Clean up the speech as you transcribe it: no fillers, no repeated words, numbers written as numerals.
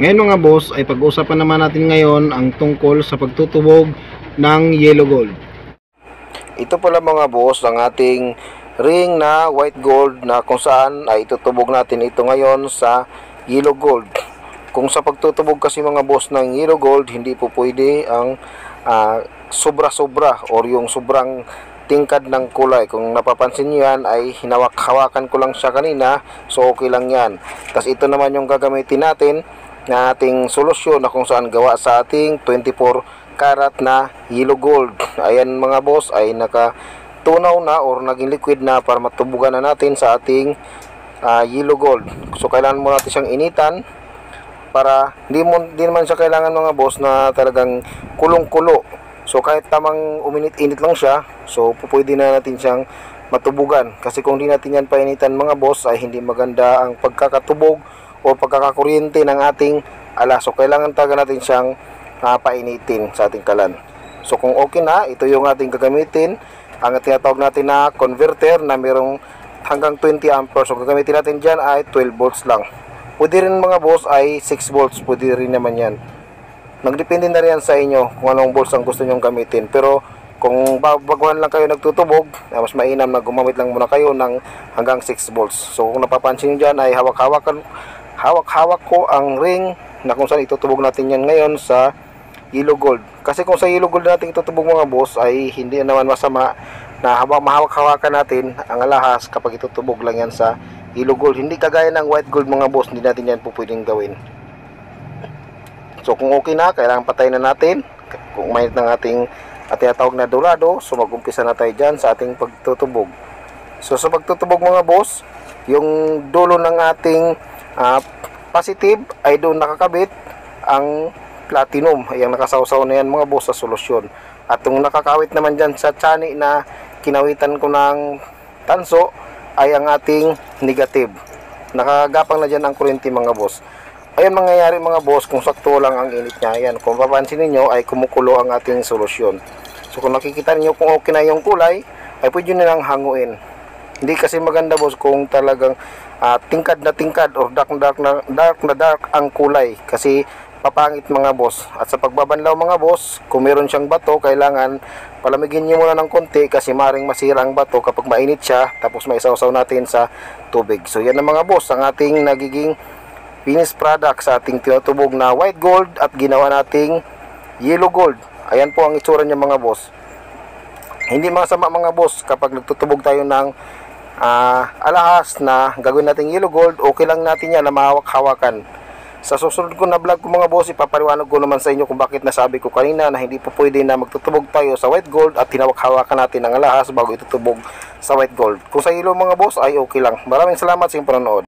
Ngayon mga boss ay pag-uusapan naman natin ngayon ang tungkol sa pagtutubog ng yellow gold. Ito pala mga boss ang ating ring na white gold na kung saan ay itutubog natin ito ngayon sa yellow gold. Kung sa pagtutubog kasi mga boss ng yellow gold, hindi po pwede ang sobra-sobra or yung sobrang tingkad ng kulay. Kung napapansin nyo yan ay hinawak-hawakan ko lang siya kanina, so okay lang yan. Tapos ito naman yung gagamitin natin na ating solusyon na kung saan gawa sa ating 24 karat na yellow gold. Ayan mga boss ay nakatunaw na or naging liquid na para matubugan na natin sa ating yellow gold. So kailangan mo natin siyang initan para hindi naman siya kailangan mga boss na talagang kulong-kulo. So kahit tamang uminit-init lang siya, so pwede na natin siyang matubugan. Kasi kung hindi natin yan painitan mga boss ay hindi maganda ang pagkakatubog o pagkakakuryente ng ating alas. So kailangan talaga natin siyang painitin sa ating kalan. So kung okay na, ito yung ating gagamitin, ang tinatawag natin na converter na mayroong hanggang 20 amperes. So gagamitin natin dyan ay 12 volts lang. Pwede rin mga boss ay 6 volts, pwede rin naman yan. Nagdepende na rin sa inyo kung anong volts ang gusto nyong gamitin. Pero kung baguhan lang kayo nagtutubog, mas mainam na gumamit lang muna kayo ng hanggang 6 volts. So kung napapansin nyo dyan ay hawak-hawak ko ang ring na kung saan itutubog natin yan ngayon sa yellow gold. Kasi kung sa yellow gold natin itutubog mga boss ay hindi naman masama na mahawak-hawakan natin ang alahas kapag itutubog lang yan sa yellow gold. Hindi kagaya ng white gold mga boss, hindi natin yan po pwedeng gawin. So kung okay na, kailangan patayin na natin. Kung mainit ng ating tinatawag na dorado, so mag-umpisa na tayo dyan sa ating pagtutubog. So sa pagtutubog mga boss, yung dulo ng ating positive ay doon nakakabit ang platinum. Ayan, nakasawsaw na yan mga boss sa solusyon. At yung nakakawit naman dyan sa tsani na kinawitan ko ng tanso ay ang ating negative. Nakagapang na dyan ang kuryente mga boss. Ayan mangyayari mga boss kung sakto lang ang init niya. Ayan, kung papansin niyo ay kumukulo ang ating solusyon. So kung nakikita niyo kung okay na yung kulay, ay pwede nyo nilang hanguin. Hindi kasi maganda boss kung talagang tingkad na tingkad or dark na dark ang kulay, kasi papangit mga boss. At sa pagbabanlaw mga boss, kung meron siyang bato, kailangan palamigin nyo muna ng konti kasi maring masira ang bato kapag mainit siya, tapos maisawsaw natin sa tubig. So yan ang mga boss ang ating nagiging finished product sa ating tinutubog na white gold at ginawa nating yellow gold. Ayan po ang itsura niya mga boss. Hindi masama mga boss kapag nagtutubog tayo ng alahas na gagawin natin yellow gold, okay lang natin yan na mahawak-hawakan. Sa susunod ko na vlog ko mga boss, ipapaliwanag ko naman sa inyo kung bakit nasabi ko kanina na hindi po pwede na magtutubog tayo sa white gold at hinawak-hawakan natin ang alahas bago itutubog sa white gold. Kung sa yellow mga boss ay okay lang. Maraming salamat sa inyong panonood.